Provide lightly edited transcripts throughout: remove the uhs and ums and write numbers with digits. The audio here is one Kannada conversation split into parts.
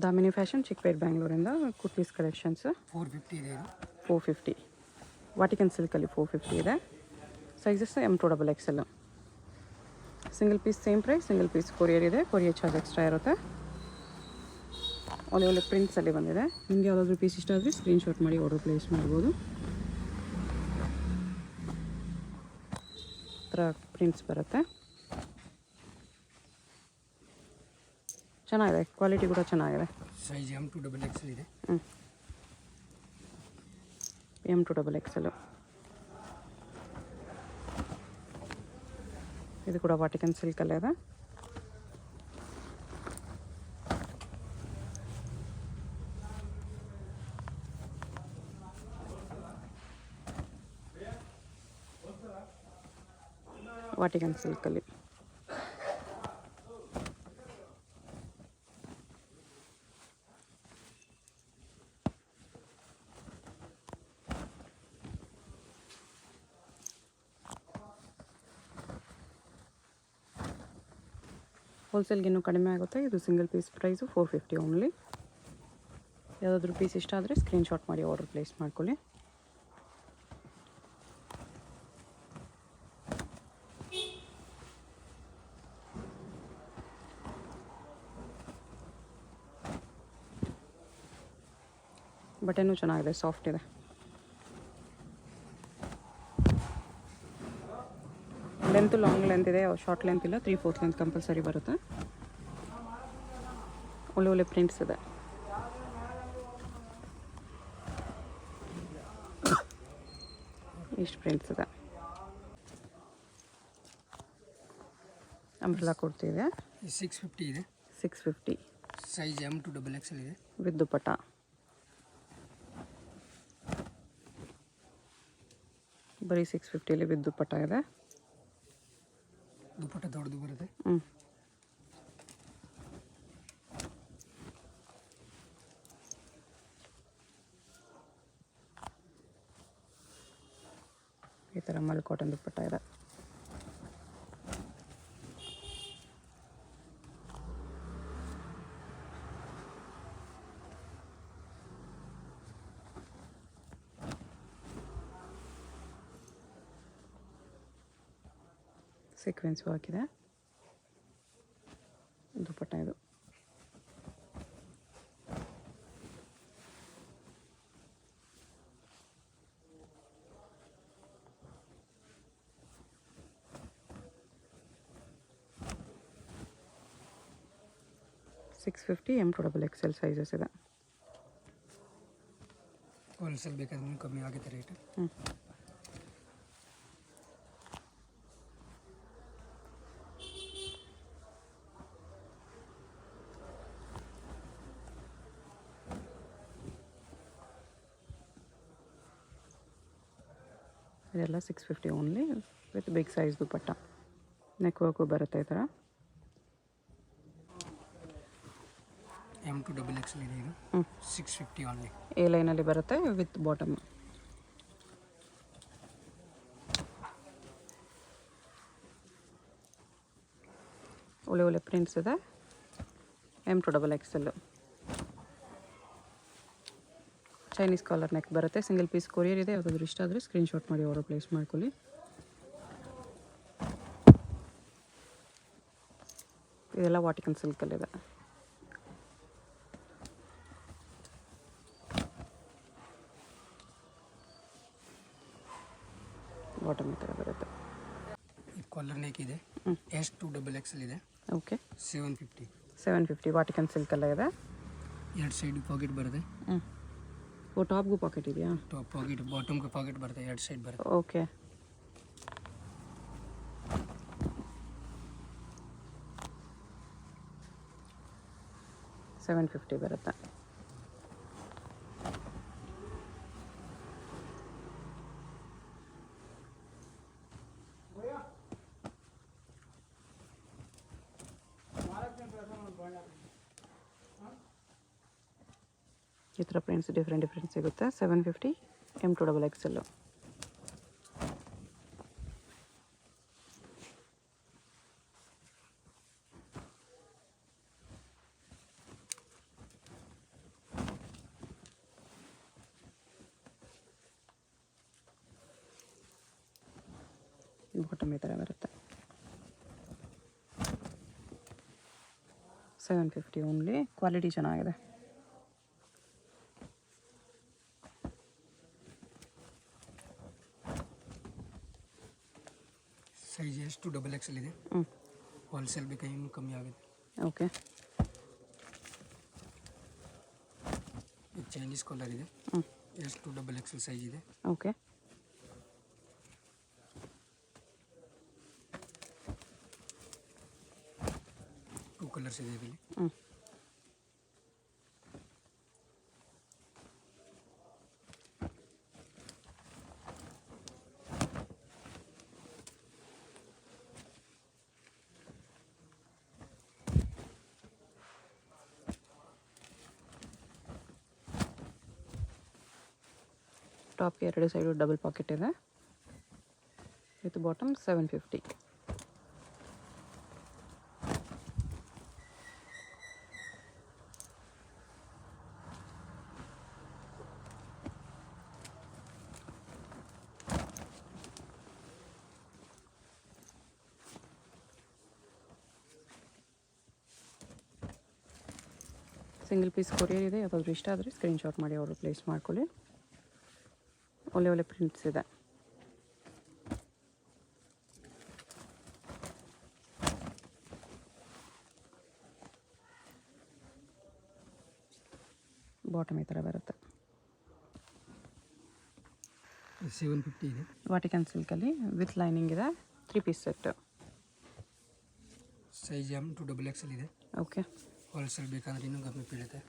ದಾಮಿನಿ ಫ್ಯಾಷನ್ ಚಿಕ್ಕಪೇಟ್ ಬ್ಯಾಂಗ್ಳೂರಿಂದ ಕುರ್ತೀಸ್ ಕಲೆಕ್ಷನ್ಸ್ 450 ಇದೆ ಇದು. 450 ವಾಟಿಕನ್ ಸಿಲ್ಕಲ್ಲಿ 450 ಇದೆ. Sizes M2XL. Single piece same price, single piece courier ಇದೆ, ಕೊರಿಯರ್ ಚಾರ್ಜ್ ಎಕ್ಸ್ಟ್ರಾ ಇರುತ್ತೆ. ಒಳ್ಳೆ ಒಳ್ಳೆ ಪ್ರಿಂಟ್ಸಲ್ಲಿ ಬಂದಿದೆ. ನಿಮಗೆ ಯಾವುದಾದ್ರೂ ಪೀಸ್ ಇಷ್ಟ ಆದರೆ ಸ್ಕ್ರೀನ್ಶಾಟ್ ಮಾಡಿ ಆರ್ಡರ್ ಪ್ಲೇಸ್ ಮಾಡ್ಬೋದು. ಥರ ಪ್ರಿಂಟ್ಸ್ ಬರುತ್ತೆ. ಚೆನ್ನಾಗಿದೆ, ಕ್ವಾಲಿಟಿ ಕೂಡ ಚೆನ್ನಾಗಿದೆ. ಸೈಜ್ M2XL ಇದೆ. M2XL. ಇದು ಕೂಡ ವಾಟಿಕನ್ ಸಿಲ್ಕಲ್ಲೇ ಇದೆ. ವಾಟಿಕನ್ ಸಿಲ್ಕಲ್ಲಿ ಹೋಲ್ಸೇಲ್ಗೆ ಇನ್ನೂ ಕಡಿಮೆ ಆಗುತ್ತೆ. ಇದು ಸಿಂಗಲ್ ಪೀಸ್ ಪ್ರೈಸು 450 ಓನ್ಲಿ. ಯಾವುದಾದ್ರೂ ಪೀಸ್ ಇಷ್ಟ ಆದರೆ ಸ್ಕ್ರೀನ್ಶಾಟ್ ಮಾಡಿ ಆರ್ಡರ್ ಪ್ಲೇಸ್ ಮಾಡ್ಕೊಳ್ಳಿ. ಬಟ್ಟೆನೂ ಚೆನ್ನಾಗಿದೆ, ಸಾಫ್ಟ್ ಇದೆ. ಲೆಂತ್ ಲಾಂಗ್ ಲೆಂತ್ ಇದೆ, ಶಾರ್ಟ್ ಲೆಂತ್ ಇಲ್ಲ, 3/4 ಲೆಂತ್ ಕಂಪಲ್ಸರಿ ಬರುತ್ತೆ. ಒಳ್ಳೆ ಒಳ್ಳೆ ಪ್ರಿಂಟ್ಸ್ ಇದೆ. ಇಷ್ಟು ಪ್ರಿಂಟ್ಸ್ ಇದೆ. ಅಂಬ್ರೆಲಾ ಕೊಡ್ತಿದೆ. 650 ಇದೆ. 650. ಸೈಜ್ M2XL ಇದೆ. ವಿತ್ ದುಪ್ಪಟ್ಟ. ಬರೀ 650 ವಿತ್ ದುಪ್ಪಟ್ಟ ಇದೆ. ದುಪ್ಪಟ್ಟ ದೊಡ್ಡದು ಬರುತ್ತೆ. ಈ ಥರ ಮಲ್ ಕಾಟನ್ ದುಪ್ಪಟ್ಟ ಇದೆ. ಸೀಕ್ವೆನ್ಸ್ ಹಾಕಿದೆ. ದುಪ್ಪಟ್ಟ ಇದು. $650 M2XL ಸೈಜಸ್ ಇದೆ. ಹೋಲ್ಸೇಲ್ ಬೇಕಾದ್ರೆ ಕಮ್ಮಿ ಆಗುತ್ತೆ ರೇಟ್. ಇದೆಲ್ಲ 650 only with big size dupatta. Neck work ಬರುತ್ತೆ ಈ ಥರ. M2XL ಇದೆ ಇದು. 650 ಓನ್ಲಿ. ಎ ಲೈನಲ್ಲಿ ಬರುತ್ತೆ ವಿತ್ ಬಾಟಮ್. ಒಳ್ಳೆ ಒಳ್ಳೆ ಪ್ರಿಂಟ್ಸ್ ಇದೆ. M2XL. ಚೈನೀಸ್ ಕಾಲರ್ ನೆಕ್ ಬರುತ್ತೆ. ಸಿಂಗಲ್ ಪೀಸ್ ಕೊರಿಯರ್ ಇದೆ. ಯಾವುದಾದ್ರೂ ಇಷ್ಟ ಆದರೆ ಸ್ಕ್ರೀನ್ಶಾಟ್ ಮಾಡಿ ಆರ್ಡರ್ ಪ್ಲೇಸ್ ಮಾಡ್ಕೊಳ್ಳಿ. ಇದೆಲ್ಲ ವಾಟಿಕನ್ ಸಿಲ್ಕಲ್ಲಿದೆ. ಬಾಟಮ್ ಈ ಥರ ಬರುತ್ತೆ. ಕಾಲರ್ ನೆಕ್ ಇದೆ. S2XL ಇದೆ. ಓಕೆ. 750. 750 ವಾಟಿಕನ್ ಸಿಲ್ಕಲ್ಲೇ ಇದೆ. ಎರಡು ಸೈಡ್ ಪಾಕೆಟ್ ಬರುತ್ತೆ. ಓ ಟಾಪ್ಗೂ ಪಾಕೆಟ್ ಇದೆಯಾ? ಟಾಪ್ ಪಾಕೆಟ್, ಬಾಟಮ್ಗೆ ಪಾಕೆಟ್ ಬರುತ್ತೆ, ಎರಡು ಸೈಡ್ ಬರುತ್ತೆ. ಓಕೆ. $750 ಬರುತ್ತೆ. ಈ ಥರ ಪ್ರಿಂಟ್ಸ್ ಡಿಫ್ರೆಂಟ್ ಸಿಗುತ್ತೆ. 750 M2XL. ಬಾಟಮ್ ಈ ಥರ ಬರುತ್ತೆ. 750 ಓನ್ಲಿ. ಕ್ವಾಲಿಟಿ ಚೆನ್ನಾಗಿದೆ. ಸೈಜ್ ಎಷ್ಟು ಡಬಲ್ ಎಕ್ಸೆಲ್ ಇದೆ. ಹೋಲ್ಸೇಲ್ ಬೇಕಾ ಇನ್ನೂ ಕಮ್ಮಿ ಆಗುತ್ತೆ. ಓಕೆ. ಇದು ಚೈನೀಸ್ ಕಾಲರ್ ಇದೆ. ಎಷ್ಟು ಡಬಲ್ ಎಕ್ಸೆಲ್ ಸೈಜ್ ಇದೆ. ಓಕೆ. ಟೂ ಕಲರ್ಸ್ ಇದೆ ಇದರಲ್ಲಿ. ಟಾಪ್ಗೆ 2 ಸೈಡು ಡಬಲ್ ಪಾಕೆಟ್ ಇದೆ. With bottom 750. Single piece courier ಇದೆ. ಯಾವುದಾದ್ರೂ ಇಷ್ಟ ಆದರೆ ಸ್ಕ್ರೀನ್ಶಾಟ್ ಮಾಡಿ ಅವರು ಪ್ಲೇಸ್ ಮಾಡ್ಕೊಳ್ಳಿ. ಒಳ್ಳೆ ಒಳ್ಳೆ ಪ್ರಿಂಟ್ಸ್ ಇದೆ. ಬಾಟಮ್ ಈ ಥರ ಬರುತ್ತೆ. 750 ಇದೆ. ವಾಟಿಕನ್ ಸಿಲ್ಕಲ್ಲಿ ವಿತ್ ಲೈನಿಂಗ್ ಇದೆ. 3 piece set. Size M to double XL ಇದೆ. ಓಕೆ. ಹೋಲ್ಸೇಲ್ ಬೇಕಂದ್ರೆ ಇನ್ನೂ ಕಮ್ಮಿ ಬೀಳುತ್ತೆ.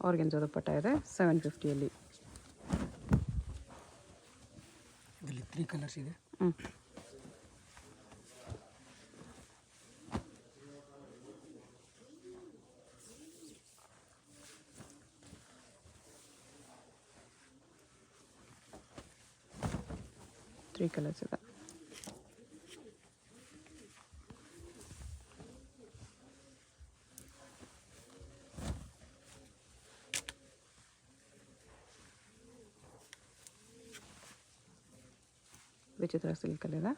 ಆರ್ಗೆನ್ಜಾ ದುಪ್ಪಟ್ಟ ಇದೆ 750ಯಲ್ಲಿ. ಇದರಲ್ಲಿ 3 ಕಲರ್ಸ್ ಇದೆ. ತ್ರೀ ಕಲರ್ಸ್ ಇದೆ. ವಿಚಿತ್ರ ಸಿಲ್ಕಲ್ಲಿದೆ.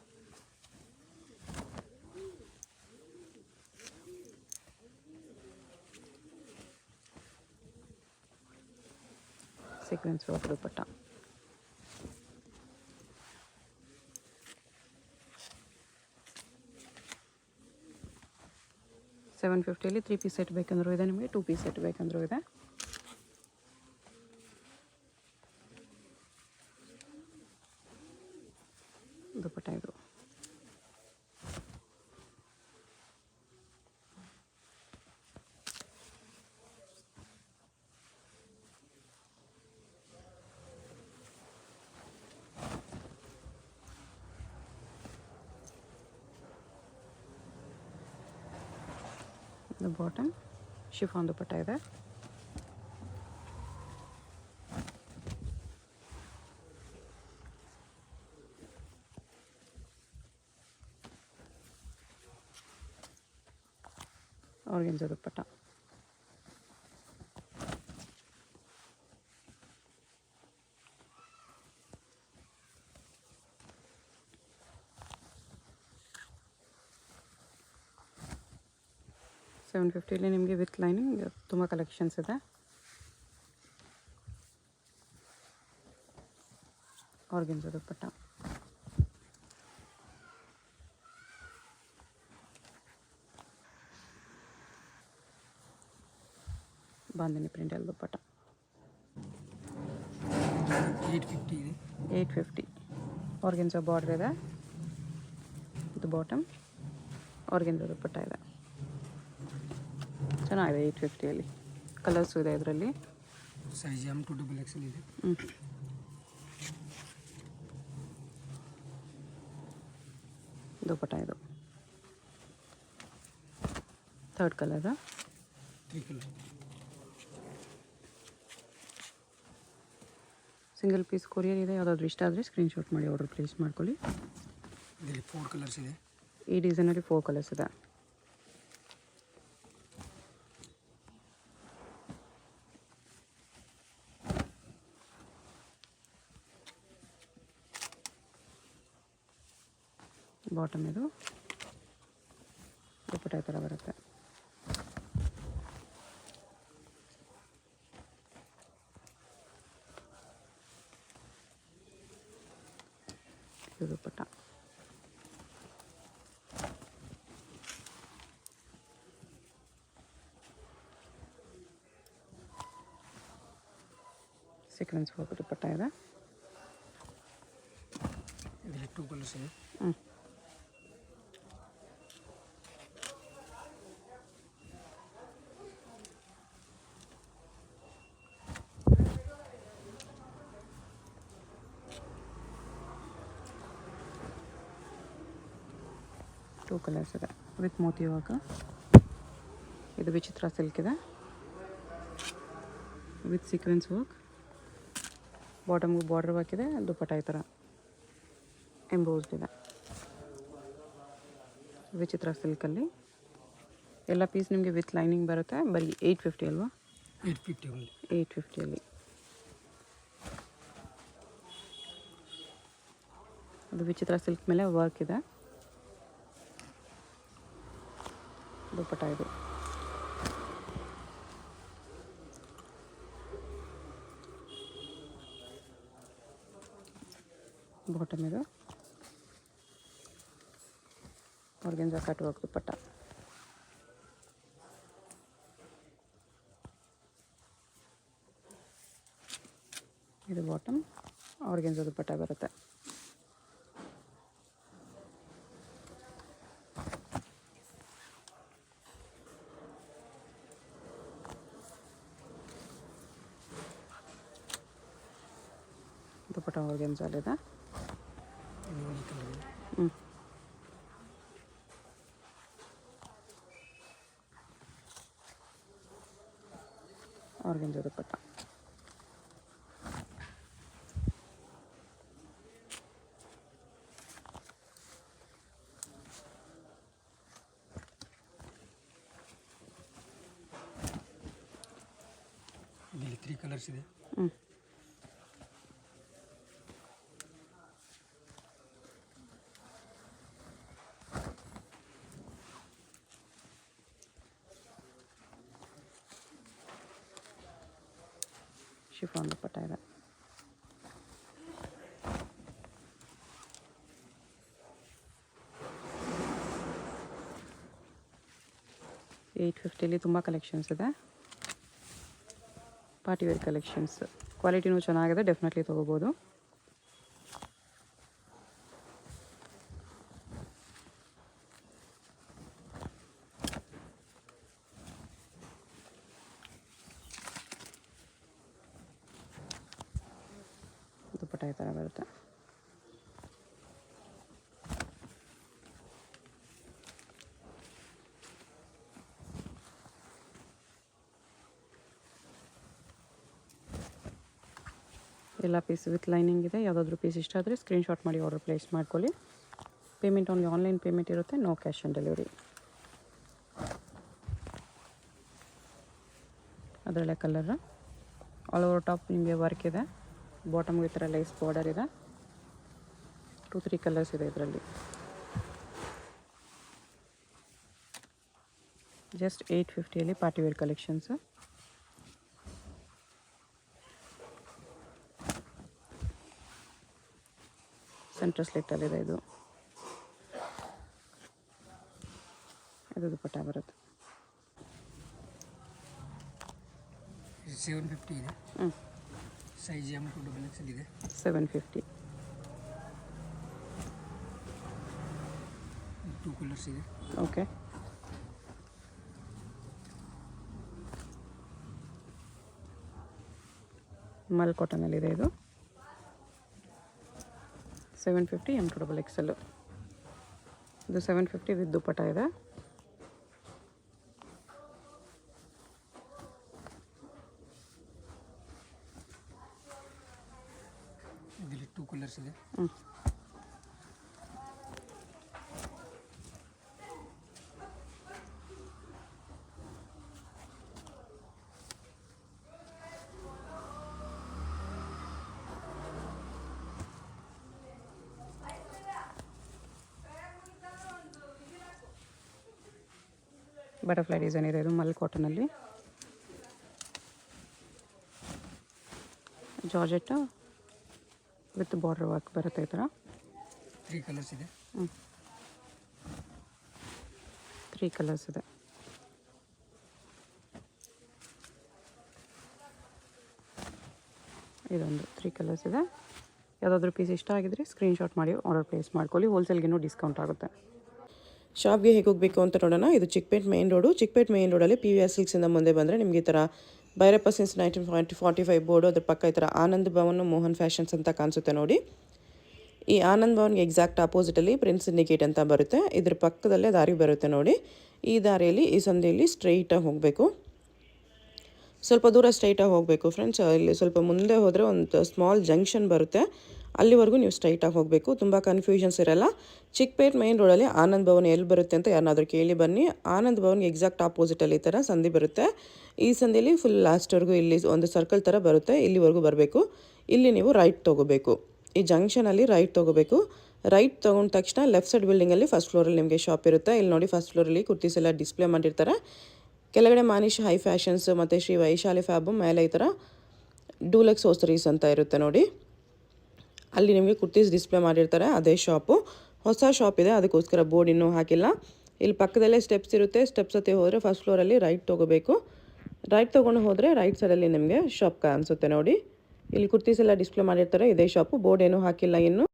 ಸೀಕ್ವೆನ್ಸ್ ವರ್ಕ್ ದುಪ್ಪಟ್ಟ. $750 3 ಪೀಸ್ ಸೆಟ್ ಬೇಕಂದ್ರೂ ಇದೆ. ನಿಮಗೆ 2 ಪೀಸ್ ಸೆಟ್ ಬೇಕಂದ್ರೂ ಇದೆ. ದುಪ್ಪಟ್ಟ ಇದು. ಬಾಟಮ್ ಶಿಫಾನ್ ದುಪ್ಪಟ್ಟ ಇದೆ. ಆರ್ಗೆನ್ಜಾ ದುಪ್ಪಟ್ಟ. $750 ನಿಮಗೆ ವಿತ್ ಲೈನಿಂಗ್ ತುಂಬ ಕಲೆಕ್ಷನ್ಸ್ ಇದೆ. ಆರ್ಗೆನ್ಜಾ ದುಪ್ಪಟ್ಟ. ಬಾಂದಿನಿ ಪ್ರಿಂಟಲ್ಲಿ ದುಪ್ಪಟ್ಟ. 850 ಇದೆ. 850. ಆರ್ಗೆನ್ಜಾ ಬಾರ್ಡರ್ ಇದೆ. ಇದು ಬಾಟಮ್. ಆರ್ಗೆನ್ಜಾ ದುಪ್ಪಟ್ಟ ಇದೆ. ಚೆನ್ನಾಗಿದೆ 850ಯಲ್ಲಿ. ಕಲರ್ಸು ಇದೆ ಇದರಲ್ಲಿ. Size M to double XL ಇದೆ. ದುಪ್ಪಟ್ಟ ಇದು. Third colour. 3 colour. Single piece courier ಇದೆ. ಯಾವುದಾದ್ರೂ ಇಷ್ಟ ಆದರೆ ಸ್ಕ್ರೀನ್ಶಾಟ್ ಮಾಡಿ ಆರ್ಡರ್ ಪ್ಲೇಸ್ ಮಾಡ್ಕೊಳ್ಳಿ. ಇದರಲ್ಲಿ 4 ಕಲರ್ಸ್ ಇದೆ. ಈ ಡಿಸೈನಲ್ಲಿ 4 ಕಲರ್ಸ್ ಇದೆ. ಬಾಟಮ್ ಇದು ದುಪ್ಪಟ್ಟ ಈ ಥರ ಬರುತ್ತೆ. ಇದು ದುಪ್ಪಟ್ಟ. ಸೀಕ್ವೆನ್ಸ್ ವರ್ಕ್ ದುಪ್ಪಟ್ಟ ಇದೆ. ಇದರಲ್ಲಿ 2 ಕಲರ್ಸ್ ಇದೆ. ಟೂ ಕಲರ್ಸ್ ಇದೆ ವಿತ್ ಮೋತಿ ವರ್ಕ್. ಇದು ವಿಚಿತ್ರ ಸಿಲ್ಕ್ ಇದೆ ವಿತ್ ಸೀಕ್ವೆನ್ಸ್ ವರ್ಕ್. ಬಾಟಮ್ಗೂ ಬಾರ್ಡರ್ ವರ್ಕ್ ಇದೆ. ದುಪ್ಪಟ್ಟ ಈ ಥರ ಎಂಬೋಸ್ಡ್ ಇದೆ. ವಿಚಿತ್ರ ಸಿಲ್ಕಲ್ಲಿ ಎಲ್ಲ ಪೀಸ್ ನಿಮಗೆ ವಿತ್ ಲೈನಿಂಗ್ ಬರುತ್ತೆ. ಬರೀ 850 ಅಲ್ವಾ? 850 ಓನ್ಲಿ. 850ಅಲ್ಲಿ ಅದು ವಿಚಿತ್ರ ಸಿಲ್ಕ್ ಮೇಲೆ ವರ್ಕ್ ಇದೆ. ದುಪ್ಪಟ್ಟ ಇದು. ಬಾಟಮ್ ಇದು ಆರ್ಗೆನ್ಜಾ ಕಟ್ ವರ್ಕ್ ದುಪ್ಪಟ್ಟ. ಇದು ಬಾಟಮ್ ಆರ್ಗೆನ್ಜಾ ದುಪ್ಪಟ್ಟ ಬರುತ್ತೆ. ದುಪ್ಪಟ್ಟ ಆರ್ಗೆನ್ಜಾಲಿದೆ. ಇನ್ನೊಂದು ಕಲರ್ ಇದೆ. ಆರ್ಗೆನ್ಜಾ ದುಪ್ಪಟ್ಟ. ಇದರಲ್ಲಿ 3 ಕಲರ್ಸ್ ಇದೆ. ಶಿಫಾನ್ ದುಪ್ಪಟ್ಟ ಇದೆ. $850 ತುಂಬ ಕಲೆಕ್ಷನ್ಸ್ ಇದೆ. Partywear collections. ಕ್ವಾಲಿಟಿನೂ ಚೆನ್ನಾಗಿದೆ, ಡೆಫಿನೆಟ್ಲಿ ತೊಗೋಬೋದು. ದುಪ್ಪಟ್ಟ ಈ ಥರ ಬರುತ್ತೆ. ಎಲ್ಲ ಪೀಸ್ ವಿತ್ ಲೈನಿಂಗ್ ಇದೆ. ಯಾವುದಾದ್ರೂ ಪೀಸ್ ಇಷ್ಟ ಆದರೆ ಸ್ಕ್ರೀನ್ಶಾಟ್ ಮಾಡಿ ಆರ್ಡರ್ ಪ್ಲೇಸ್ ಮಾಡ್ಕೊಳ್ಳಿ. ಪೇಮೆಂಟ್ ಓನ್ಲಿ ಆನ್ಲೈನ್ ಪೇಮೆಂಟ್ ಇರುತ್ತೆ, ನೋ ಕ್ಯಾಶ್ ಆನ್ ಡೆಲಿವರಿ. ಅದರಲ್ಲೇ ಕಲರ್ ಆಲ್ ಓವರ್ ಟಾಪ್ ನಿಮಗೆ ವರ್ಕ್ ಇದೆ. ಬಾಟಮ್ಗೆ ಈ ಥರ ಲೈಸ್ ಬಾರ್ಡರ್ ಇದೆ. 2-3 ಕಲರ್ಸ್ ಇದೆ ಇದರಲ್ಲಿ. ಜಸ್ಟ್ 850ಅಲ್ಲಿ ಪಾರ್ಟಿವೇರ್ ಕಲೆಕ್ಷನ್ಸ್. ಸೆಂಟ್ರ್ ಸ್ಲಿಟ್ಟಲ್ಲಿದೆ ಇದು. ಇದು ದುಪ್ಪಟ್ಟ ಬರುತ್ತೆ. 750 ಇದೆ. ಸೈಜ್ M ಟು XXL ಇದೆ. 750. 2 ಕಲರ್ಸ್ ಇದೆ. ಓಕೆ. ಮಲ್ ಕಾಟನಲ್ಲಿದೆ ಇದು. 750 M ಟು XXL. ಇದು 750 ವಿತ್ ದುಪ್ಪಟ್ಟ ಇದೆ. ಇದರಲ್ಲಿ 2 ಕಲರ್ಸ್ ಇದೆ. ಬಟರ್ಫ್ಲೈ ಡಿಸೈನ್ ಇದೆ ಇದು ಮಲ್ ಕಾಟನಲ್ಲಿ. ಜಾರ್ಜೆಟ್ ವಿತ್ ಬಾರ್ಡರ್ ವರ್ಕ್ ಬರುತ್ತೆ ಈ ಥರ. 3 ಕಲರ್ಸ್ ಇದೆ. 3 ಕಲರ್ಸ್ ಇದೆ. ಇದೊಂದು 3 ಕಲರ್ಸ್ ಇದೆ. ಯಾವುದಾದ್ರೂ ಪೀಸ್ ಇಷ್ಟ ಆಗಿದ್ರೆ ಸ್ಕ್ರೀನ್ಶಾಟ್ ಮಾಡಿ ಆರ್ಡರ್ ಪ್ಲೇಸ್ ಮಾಡ್ಕೊಳ್ಳಿ. ಹೋಲ್ಸೇಲ್ಗಿನ್ನೂ ಡಿಸ್ಕೌಂಟ್ ಆಗುತ್ತೆ. ಶಾಪ್ಗೆ ಹೇಗೆ ಹೋಗಬೇಕು ಅಂತ ನೋಡೋಣ. ಇದು Chickpet main road. Chickpet main ರೋಡಲ್ಲಿ PVR ಸಿಲ್ಕ್ಸಿಂದ ಮುಂದೆ ಬಂದರೆ ನಿಮಗೆ ಈ ಥರ ಭೈರಪ್ಪ ಸಿನ್ಸ್ 1945 ಬೋರ್ಡು, ಅದ್ರ ಪಕ್ಕ ಈ ಥರ ಆನಂದ್ ಭವನ್ ಮೋಹನ್ ಫ್ಯಾಷನ್ಸ್ ಅಂತ ಕಾಣಿಸುತ್ತೆ ನೋಡಿ. ಈ ಆನಂದ್ ಭವನ್ಗೆ ಎಕ್ಸಾಕ್ಟ್ ಆಪೋಸಿಟಲ್ಲಿ ಪ್ರಿನ್ಸ್ ಸಿಂಡಿಕೇಟ್ ಅಂತ ಬರುತ್ತೆ. ಇದ್ರ ಪಕ್ಕದಲ್ಲೇ ದಾರಿ ಬರುತ್ತೆ ನೋಡಿ. ಈ ದಾರಿಯಲ್ಲಿ ಈ ಸಂಧಿಯಲ್ಲಿ ಸ್ಟ್ರೈಟಾಗಿ ಹೋಗಬೇಕು. ಸ್ವಲ್ಪ ದೂರ ಸ್ಟ್ರೈಟಾಗಿ ಹೋಗಬೇಕು ಫ್ರೆಂಡ್ಸ್. ಇಲ್ಲಿ ಸ್ವಲ್ಪ ಮುಂದೆ ಹೋದರೆ ಒಂದು ಸ್ಮಾಲ್ ಜಂಕ್ಷನ್ ಬರುತ್ತೆ, ಅಲ್ಲಿವರೆಗೂ ನೀವು ಸ್ಟ್ರೈಟಾಗಿ ಹೋಗಬೇಕು. ತುಂಬ ಕನ್ಫ್ಯೂಷನ್ಸ್ ಇರಲ್ಲ. ಚಿಕ್ಕಪೇಟ್ ಮೇನ್ ರೋಡಲ್ಲಿ ಆನಂದ್ ಭವನ್ ಎಲ್ಲಿ ಬರುತ್ತೆ ಅಂತ ಯಾರನ್ನಾದ್ರೂ ಕೇಳಿ ಬನ್ನಿ. ಆನಂದ್ ಭವನ್ಗೆ ಎಕ್ಸಾಕ್ಟ್ ಆಪೋಸಿಟಲ್ಲಿ ಈ ಥರ ಸಂಧಿ ಬರುತ್ತೆ. ಈ ಸಂಧಿಯಲ್ಲಿ ಫುಲ್ ಲಾಸ್ಟ್ವರೆಗೂ ಇಲ್ಲಿ ಒಂದು ಸರ್ಕಲ್ ಥರ ಬರುತ್ತೆ, ಇಲ್ಲಿವರೆಗೂ ಬರಬೇಕು. ಇಲ್ಲಿ ನೀವು ರೈಟ್ ತೊಗೋಬೇಕು. ಈ ಜಂಕ್ಷನಲ್ಲಿ ರೈಟ್ ತೊಗೋಬೇಕು. ರೈಟ್ ತೊಗೊಂಡ ತಕ್ಷಣ ಲೆಫ್ಟ್ ಸೈಡ್ ಬಿಲ್ಡಿಂಗಲ್ಲಿ ಫಸ್ಟ್ ಫ್ಲೋರಲ್ಲಿ ನಿಮಗೆ ಶಾಪ್ ಇರುತ್ತೆ. ಇಲ್ಲಿ ನೋಡಿ ಫಸ್ಟ್ ಫ್ಲೋರಲ್ಲಿ ಕುರ್ತೀಸ್ ಎಲ್ಲ ಡಿಸ್ಪ್ಲೇ ಮಾಡಿರ್ತಾರೆ. ಕೆಳಗಡೆ ಮಾನಿಶ್ ಹೈ ಫ್ಯಾಷನ್ಸ್ ಮತ್ತು ಶ್ರೀ ವೈಶಾಲಿ ಫ್ಯಾಬು, ಮೇಲೆ ಈ ಥರ ಡೂಲೆಕ್ಸ್ ಹೋಸರೀಸ್ ಅಂತ ಇರುತ್ತೆ ನೋಡಿ. ಅಲ್ಲಿ ನಿಮಗೆ ಕುರ್ತೀಸ್ ಡಿಸ್ಪ್ಲೇ ಮಾಡಿರ್ತಾರೆ, ಅದೇ ಶಾಪು. ಹೊಸ ಶಾಪ್ ಇದೆ, ಅದಕ್ಕೋಸ್ಕರ ಬೋರ್ಡ್ ಇನ್ನೂ ಹಾಕಿಲ್ಲ. ಇಲ್ಲಿ ಪಕ್ಕದಲ್ಲೇ ಸ್ಟೆಪ್ಸ್ ಇರುತ್ತೆ. ಸ್ಟೆಪ್ಸ್ ಹತ್ತಿ ಹೋದರೆ ಫಸ್ಟ್ ಫ್ಲೋರಲ್ಲಿ ರೈಟ್ ತೊಗೋಬೇಕು. ರೈಟ್ ತೊಗೊಂಡು ಹೋದರೆ ರೈಟ್ ಸೈಡಲ್ಲಿ ನಿಮಗೆ ಶಾಪ್ ಕಾಣಿಸುತ್ತೆ ನೋಡಿ. ಇಲ್ಲಿ ಕುರ್ತೀಸ್ ಎಲ್ಲ ಡಿಸ್ಪ್ಲೇ ಮಾಡಿರ್ತಾರೆ, ಇದೇ ಶಾಪು. ಬೋರ್ಡ್ ಏನೂ ಹಾಕಿಲ್ಲ ಇನ್ನು.